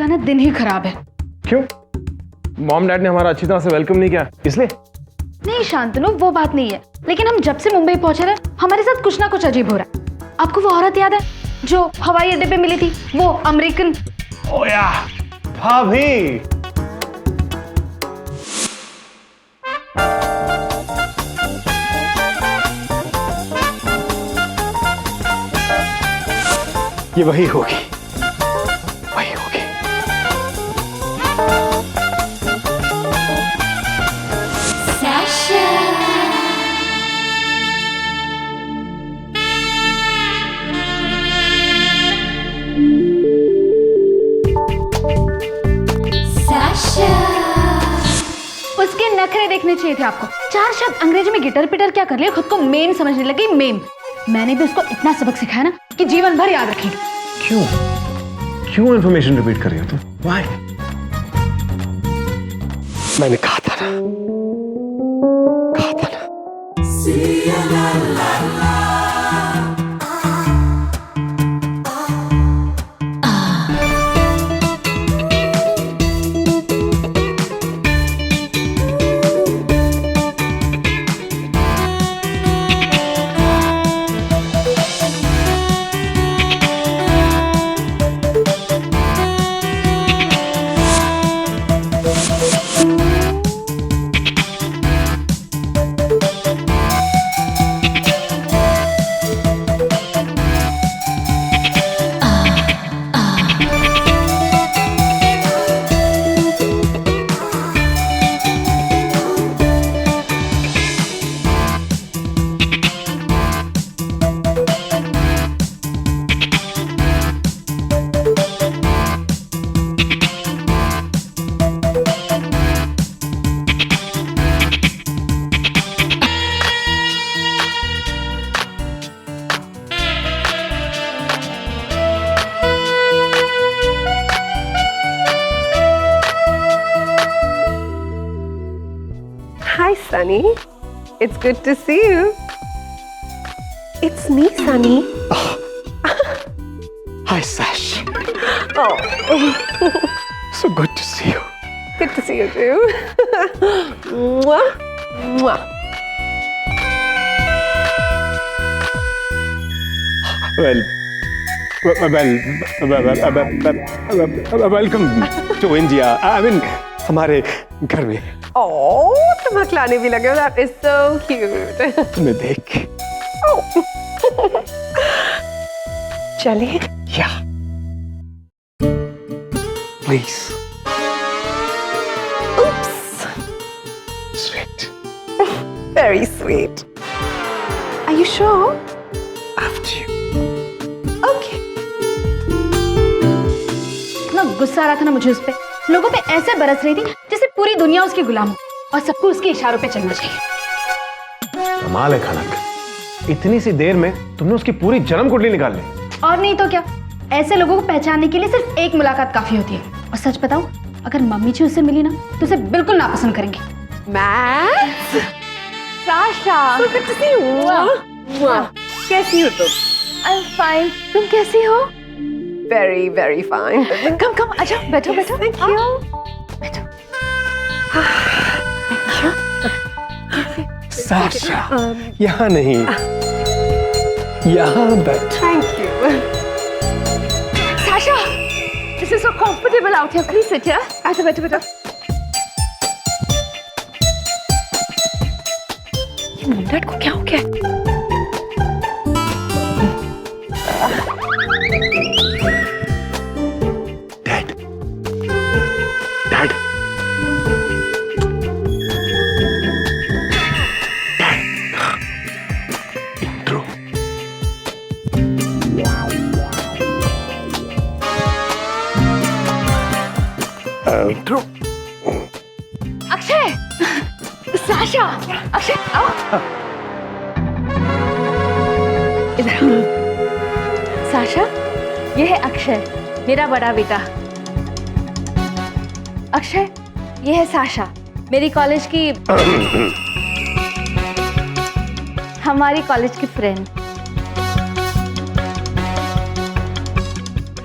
ना दिन ही खराब है। क्यों? मॉम डैड ने हमारा अच्छी तरह से वेलकम नहीं किया इसलिए? नहीं शांतनु, वो बात नहीं है, लेकिन हम जब से मुंबई पहुंचे ना हमारे साथ कुछ ना कुछ अजीब हो रहा है। आपको वो औरत याद है जो हवाई अड्डे पे मिली थी, वो अमेरिकन? ओया भाभी, ये वही होगी, वही होगी। उसके नखरे देखने चाहिए थे आपको। 4 शब्द अंग्रेजी में गिटर पिटर क्या कर लिया, खुद को मेम समझने लगी। मेम मैंने भी उसको इतना सबक सिखाया ना कि जीवन भर याद रखेगी। क्यों? क्यों इंफॉर्मेशन रिपीट कर रही हो तुम? Why? मैंने कहा था ना, कहा था ना। Hi, Sunny. It's good to see you. It's me, Sunny. Hi, Sash. Oh, So good to see you. good to see you too. Mwah, mwah. Welcome to India. I mean, हमारे घर में Oh, तुम हकलाने भी लगे हो. That is so cute. तुम्हें देख के। चले? Yeah. Please. Oops. Sweet. Very sweet. Are you sure? After you. Okay. इतना गुस्सा आ रहा था ना मुझे उस पे। लोगों पे ऐसे बरस रही थी जैसे पूरी दुनिया उसकी गुलाम हो और सबको उसके इशारों पे चलना चाहिए। कमाल है खनक, इतनी सी देर में तुमने उसकी पूरी जन्म कुंडली निकाल ली। और नहीं तो क्या, ऐसे लोगों को पहचानने के लिए सिर्फ एक मुलाकात काफी होती है। और सच बताऊं, अगर मम्मी जी उससे मिली ना तो उसे बिल्कुल नापसंद करेंगी। Max. Sasha, So good to see you. Mwah, mwah. कैसी हो तुम? I'm fine. तुम कैसी हो? Very, very fine. कम कम आजा, बैठो बैठो। Thank you. बैठो। साशा, यहाँ नहीं, यहाँ बैठ। Thank you. Sasha, this is so comfortable out here. Please sit here. बैठो बैठो बैठो। ये मुंडा को क्या हो गया? Dad. Dad. Dad. Intro. Intro. Akshay, Sasha, Akshay आओ। इधर आओ। साशा, ये है अक्षय, मेरा बड़ा बेटा। अक्षय, ये है साशा, मेरी कॉलेज की हमारी कॉलेज की friend.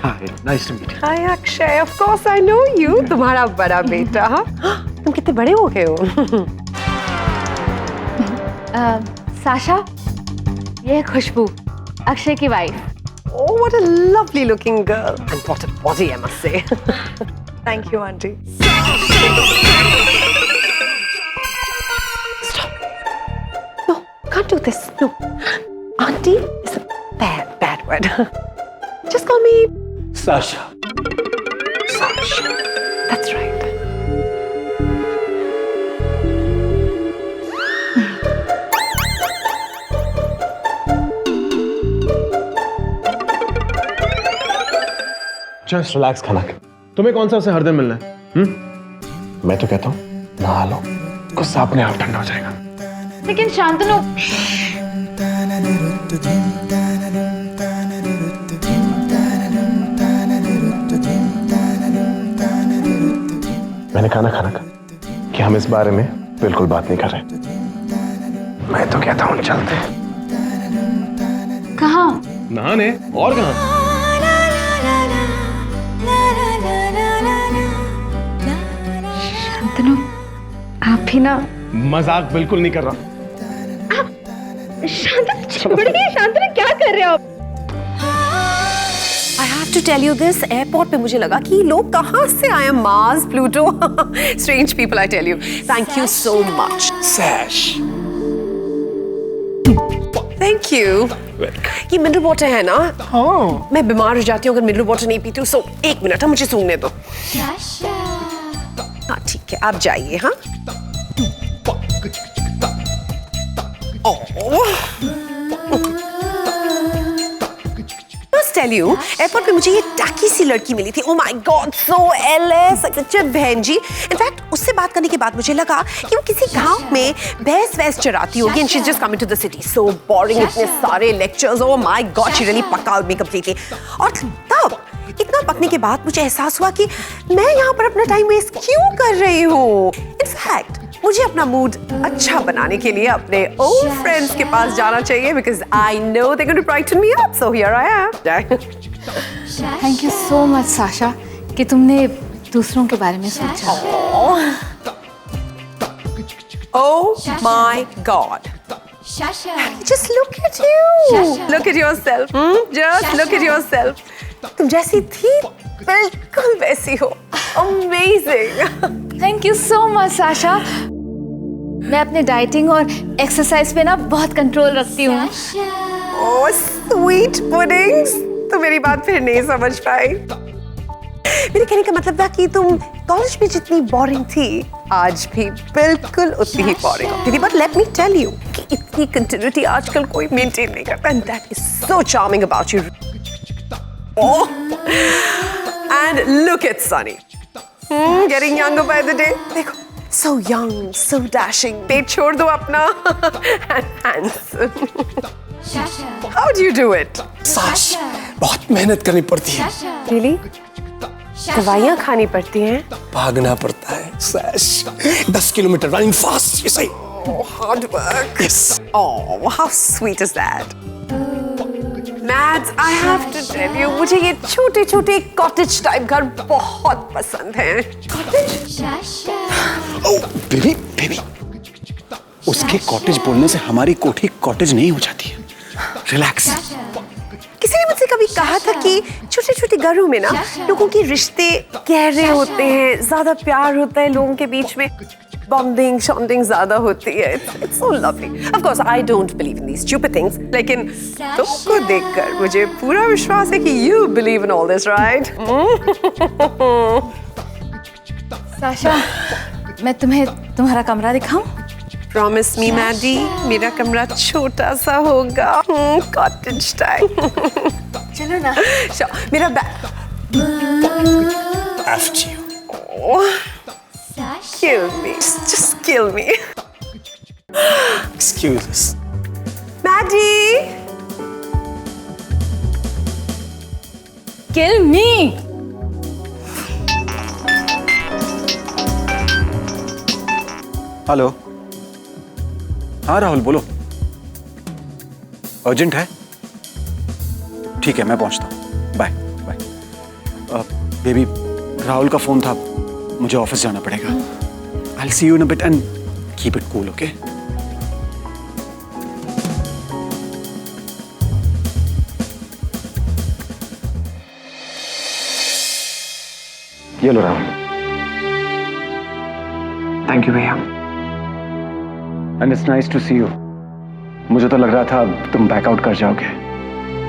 Hi, nice to meet you. Hi, Akshay. Akshay, of course I know you. तुम्हारा बड़ा बेटा. तुम कितने बड़े हो गए हो? साशा, ये है खुशबू, अक्षय की wife. Oh, what a lovely looking girl. And what a body, I must say. Thank you, auntie. Stop. No, can't do this. No. Auntie is a bad word. Just call me Sasha. Sasha. That's right. Just relax खाना के. तुम्हें कौन सा उसे हर दिन मिलना है? मैं तो कहता हूँ नहा लो, गुस्सा अपने आप ठंडा हो जाएगा. लेकिन शांतनु, मैंने खाना खाना कि हम इस बारे में बिल्कुल बात नहीं कर रहे. मैं तो कहता हूँ चलते हैं. कहाँ? नहाने. और कहाँ? शांतनु, आप भी ना. मजाक बिल्कुल नहीं कर रहा. शांतनु छोड़िए. शांतनु क्या कर रहे हो आप? I have to tell you this. Airport पे मुझे लगा कि लोग कहाँ से आए. Mars, Pluto. Strange people, I tell you. Thank you so much. Sash. Thank you. ये मिनरल वाटर है ना? हाँ. मैं बीमार हो जाती हूँ अगर मिनरल वाटर नहीं पीती हूँ. सो एक मिनट, मुझे सूंघने दो. हाँ ठीक है, आप जाइए. हाँ. Tell you, एयरपोर्ट पे मुझे ये टाकी सी लड़की मिली थी. Oh my God, so LS, such a बहन जी. इनफैक्ट उससे बात करने के बाद मुझे लगा कि वो किसी गांव में भैंस चराती होगी. And she's just coming to the city. So boring, इतने सारे lectures. Oh my God, she really pukka me completely. और तब इतना पकने के बाद मुझे एहसास हुआ कि मैं यहाँ पर अपना टाइम वेस्ट क्यों कर रही हूँ. इनफैक्ट मुझे अपना मूड अच्छा बनाने के लिए अपने ओल्ड फ्रेंड्स के पास जाना चाहिए because I know they're going to brighten me up. So here I am. Thank you so much Sasha कि तुमने दूसरों के बारे में सोचा. Oh my God. Just look at you. Look at yourself. Just look at yourself. तुम जैसी थी बिल्कुल वैसी हो. Amazing. Thank you so much Sasha. मैं अपने डाइटिंग और एक्सरसाइज पे ना बहुत कंट्रोल रखती हूँ. Oh, sweet puddings. तो मेरी बात फिर नहीं समझ पाई. मेरे कहने का मतलब था कि तुम कॉलेज में जितनी बोरिंग थी आज भी बिल्कुल उतनी ही बोरिंग होती थी. But let me tell you कि इतनी कंटिन्यूटी आजकल कोई मेंटेन नहीं करता. And that is so charming about you. And look at Sunny. Getting younger by the day. देखो, so young, so dashing. पेट छोड़ दो अपना. And handsome. How do you do it? साश, बहुत मेहनत करनी पड़ती है. Really? दवाइयाँ खानी पड़ती हैं. भागना पड़ता है. Sash, 10 kilometre running fast. ये सही. Oh, hard work. Yes. Oh, how sweet is that? Mads, I have to tell you, मुझे ये छोटे-छोटे कॉटेज टाइप घर बहुत पसंद हैं. ओह, बेबी. उसके कॉटेज बोलने से हमारी कोठी कॉटेज नहीं हो जाती है. रिलैक्स. किसी ने मुझसे कभी कहा था कि छोटे-छोटे घरों में ना लोगों के रिश्ते गहरे होते हैं, ज्यादा प्यार होता है लोगों के बीच में. बॉन्डिंग शॉन्डिंग ज्यादा होती है. It's so lovely. Of course, I don't believe in these stupid things. लेकिन तुमको देखकर मुझे पूरा विश्वास है कि you believe in all this, right? Sasha, मैं तुम्हें तुम्हारा कमरा दिखाऊं? Promise me, Maddie, मेरा कमरा छोटा सा होगा. Cottage type. चलो ना. Sure, मेरा bag. After you. Oh. Kill me. Just kill me. Excuse us. Maddie! Kill me. Hello. हाँ राहुल, बोलो. अर्जेंट है? ठीक है, मैं पहुंचता हूँ. बाय. बेबी, राहुल का फोन था, मुझे ऑफिस जाना पड़ेगा। I'll see you in a bit and keep it cool, okay? ये लो राहुल। थैंक यू भैया। And it's nice to see you. मुझे तो लग रहा था तुम बैकआउट कर जाओगे।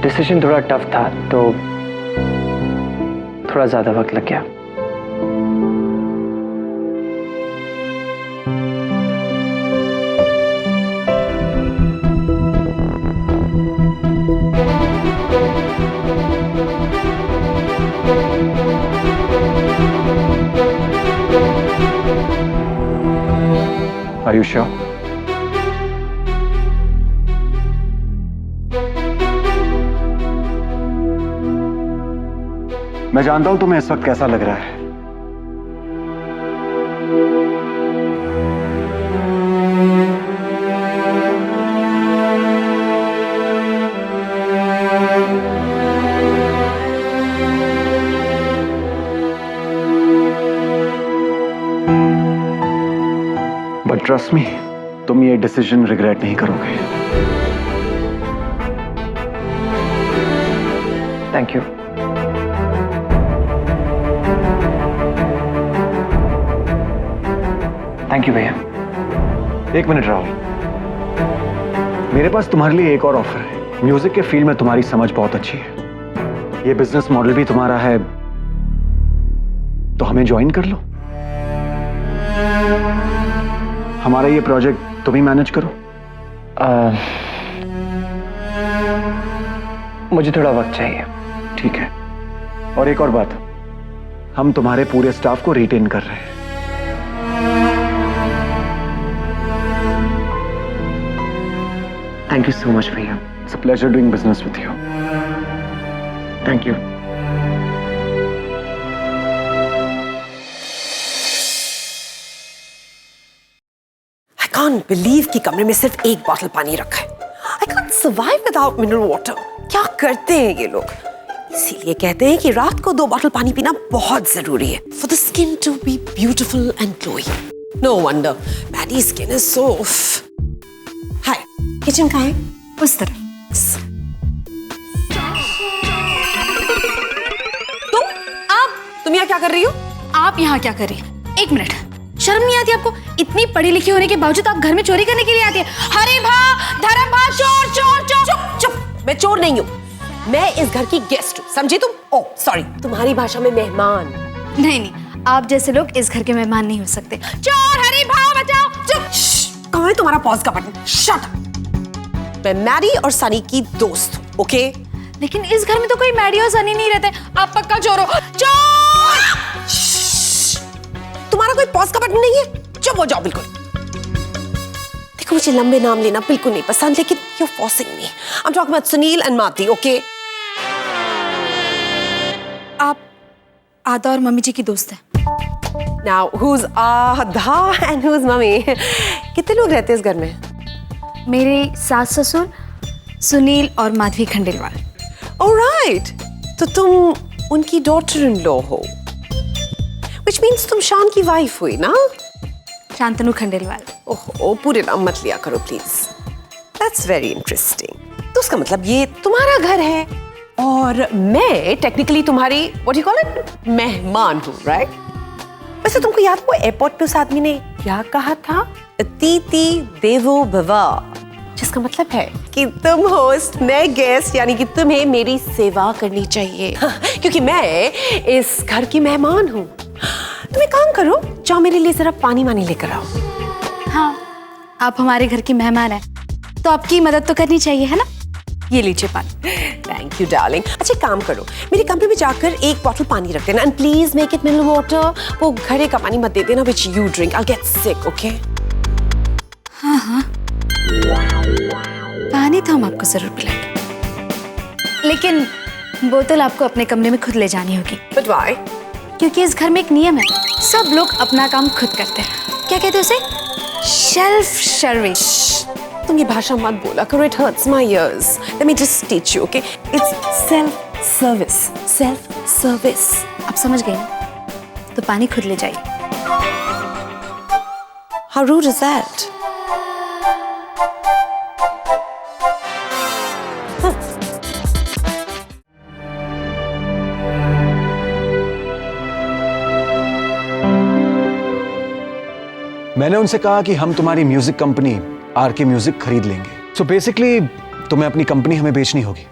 डिसीजन थोड़ा टफ था तो थोड़ा ज्यादा वक्त लग गया। Are you sure? मैं जानता हूं तुम्हें इस वक्त कैसा लग रहा है। बट ट्रस्ट मी, तुम ये डिसीजन रिग्रेट नहीं करोगे। Thank you. थैंक यू भैया। एक मिनट राहुल, मेरे पास तुम्हारे लिए एक और ऑफर है। म्यूजिक के फील्ड में तुम्हारी समझ बहुत अच्छी है, ये बिजनेस मॉडल भी तुम्हारा है, तो हमें ज्वाइन कर लो। हमारा ये प्रोजेक्ट तुम ही मैनेज करो। मुझे थोड़ा वक्त चाहिए। ठीक है। और एक और बात, हम तुम्हारे पूरे स्टाफ को रिटेन कर रहे हैं। थैंक यू सो मच भैया। It's a pleasure doing business with you. Thank you. I can't believe कि कमरे में सिर्फ एक बॉटल पानी रखा है। I can't survive without mineral water। क्या करते हैं ये लोग? इसीलिए कहते हैं कि रात को 2 बॉटल पानी पीना बहुत जरूरी है for the skin to be beautiful and glowing। No wonder Maddie's skin is so। Hi, kitchen कहाँ है? उस तरह। तुम यहाँ क्या कर रही हो? आप यहाँ क्या कर रही हैं? 1 मिनट, शर्म नहीं आती आपको? इतनी पढ़ी लिखी होने के बावजूद आप घर में चोरी करने के लिए आती है। हरे भा, धर्म भा, चोर चोर चोर। चुप चुप, मैं चोर नहीं हूँ, मैं इस घर की गेस्ट हूँ, समझी तुम? ओह सॉरी, तुम्हारी भाषा में मेहमान। नहीं नहीं, आप जैसे लोग इस घर के मेहमान नहीं हो सकते। चोर, हरे भा बचाओ। चुप। कहाँ है तुम्हारा पॉज का बटन? Shut up. मैं मैडी और सनी की दोस्त हूँ, ओके? लेकिन इस घर में तो कोई मैडी और सनी नहीं रहते। आप पक्का चोर हो। चोर! तुम्हारा कोई पॉज का बटन नहीं है? चुप हो जाओ बिल्कुल। देखो मुझे लंबे नाम लेना बिल्कुल नहीं पसंद, लेकिन you're forcing me। I'm talking about Sunil and माती, okay? आप आधा और मम्मी जी की दोस्त हैं। Now who's आधा and who's मम्मी? कितने लोग रहते हैं इस घर में? मेरे सास ससुर सुनील और माधवी खंडेलवाल। Alright, तो तुम उनकी डॉटर इन लॉ हो, which means तुम शान की वाइफ हुई ना? शांतनु खंडेलवाल। ओह, पूरे नाम मत लिया करो प्लीज। That's very interesting। तो उसका मतलब ये तुम्हारा घर है और मैं टेक्निकली तुम्हारी what do you call it? मेहमान हूँ, right? वैसे तुमको याद हो एयरपोर्ट पे उस आदमी ने क्या कहा था? अतिथि देवो भव, जिसका मतलब है कि तुम होस्ट, मैं गेस्ट, यानी कि तुम्हें मेरी सेवा करनी चाहिए। क्योंकि मैं इस घर की मेहमान हूँ। तुम एक काम करो, जाओ मेरे लिए जरा पानी वानी लेकर आओ। हाँ, आप हमारे घर की मेहमान हैं, तो आपकी मदद तो करनी चाहिए, है ना? ये लीजिए पानी। Thank you darling. अच्छा काम करो, मेरे कमरे में जाकर 1 बॉटल पानी रख देना, and please make it mineral water. वो घड़े का पानी मत दे देना which you drink, I get sick, okay? हाँ हाँ, पानी तो हम आपको जरूर पिलाएंगे, लेकिन बोतल आपको अपने कमरे में खुद ले जानी होगी। But why? क्योंकि इस घर में एक नियम है, सब लोग अपना काम खुद करते हैं। क्या कहते हैं उसे? Self service. तुम ये भाषा मत बोला करो, it hurts my years. Let me just teach you, okay? It's self service, self service. आप समझ गए ना? तो पानी खुद ले जाइए। How rude is that? मैंने उनसे कहा कि हम तुम्हारी म्यूजिक कंपनी आरके म्यूजिक खरीद लेंगे। सो बेसिकली तुम्हें अपनी कंपनी हमें बेचनी होगी।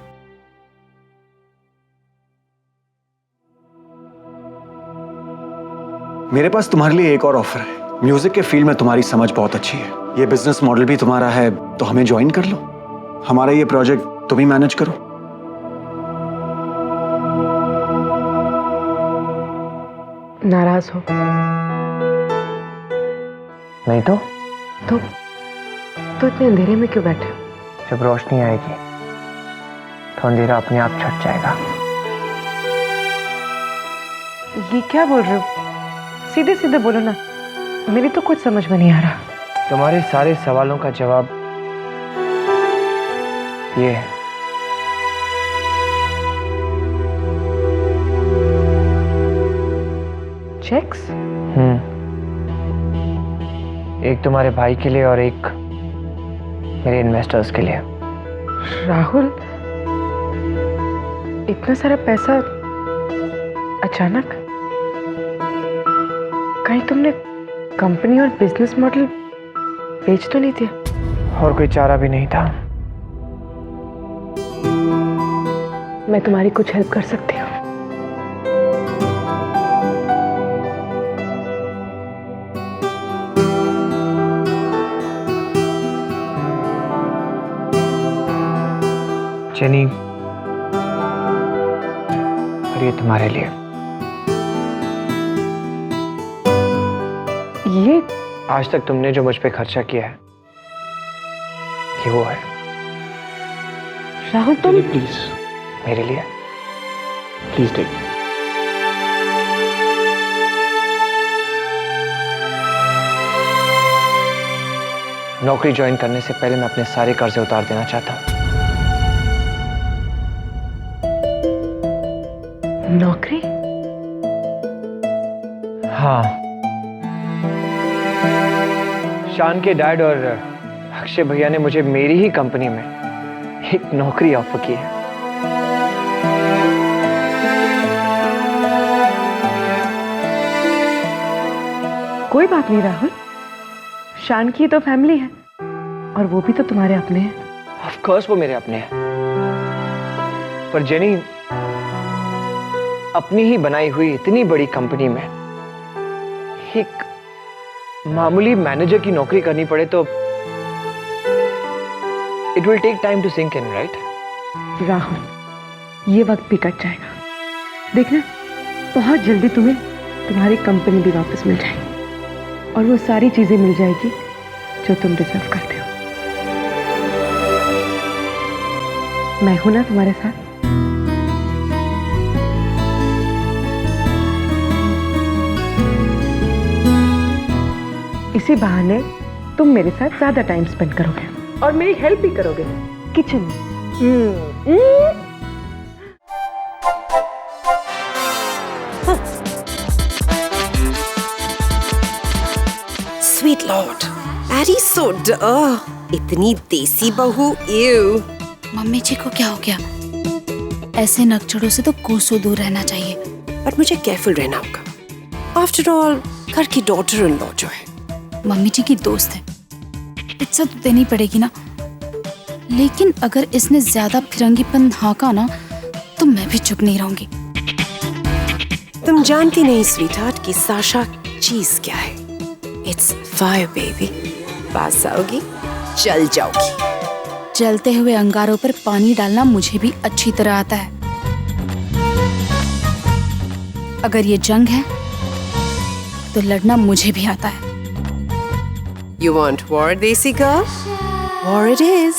मेरे पास तुम्हारे लिए एक और ऑफर है। म्यूजिक के फील्ड में तुम्हारी समझ बहुत अच्छी है, ये बिजनेस मॉडल भी तुम्हारा है, तो हमें ज्वाइन कर लो। हमारा ये प्रोजेक्ट तुम ही मैनेज करो। नाराज हो नहीं तो इतने अंधेरे में क्यों बैठे हो? जब रोशनी आएगी तो अंधेरा अपने आप छट जाएगा। ये क्या बोल रहे हो? सीधे सीधे बोलो ना, मेरी तो कुछ समझ में नहीं आ रहा। तुम्हारे सारे सवालों का जवाब ये है। चेक्स? एक तुम्हारे भाई के लिए और एक मेरे इन्वेस्टर्स के लिए। राहुल, इतना सारा पैसा अचानक? कहीं तुमने कंपनी और बिजनेस मॉडल बेच तो नहीं दिया? और कोई चारा भी नहीं था। मैं तुम्हारी कुछ हेल्प कर सकती हूँ। जेनी, और ये तुम्हारे लिए। ये आज तक तुमने जो मुझ पे खर्चा किया है ये वो है। राहुल, तुम प्लीज मेरे लिए। Please take. नौकरी ज्वाइन करने से पहले मैं अपने सारे कर्जे उतार देना चाहता हूँ। नौकरी? हाँ, शान के डैड और अक्षय भैया ने मुझे मेरी ही कंपनी में एक नौकरी ऑफर की है। कोई बात नहीं राहुल, शान की तो फैमिली है और वो भी तो तुम्हारे अपने हैं। ऑफ कोर्स वो मेरे अपने हैं, पर जेनी, अपनी ही बनाई हुई इतनी बड़ी कंपनी में एक मामूली मैनेजर की नौकरी करनी पड़े तो it will take time to sink in, right? Rahul, ये वक्त भी कट जाएगा। देखना, बहुत जल्दी तुम्हें तुम्हारी कंपनी भी वापस मिल जाएगी और वो सारी चीजें मिल जाएगी जो तुम डिजर्व करते हो। मैं हूं ना तुम्हारे साथ। इसी बहाने तुम मेरे साथ ज्यादा टाइम स्पेंड करोगे और मेरी हेल्प भी करोगे किचन में। स्वीट लॉर्ड, एरी सो इतनी देसी बहू। यू मम्मी जी को क्या हो गया? ऐसे नकचड़ों से तो कोसों दूर रहना चाहिए। बट मुझे केयरफुल रहना होगा। आफ्टर ऑल, घर की डॉटर इन लॉ जो है मम्मी जी की दोस्त है, इज्जत तो देनी पड़ेगी ना। लेकिन अगर इसने ज्यादा फिरंगीपन हाँका ना तो मैं भी चुप नहीं रहूंगी। तुम जानती नहीं स्वीट हार्ट की साशा चीज क्या है। It's fire baby. पास आओगी, जल जाओगी। जलते हुए अंगारों पर पानी डालना मुझे भी अच्छी तरह आता है। अगर ये जंग है तो लड़ना मुझे भी आता है। You want war, Desi girl? War it is.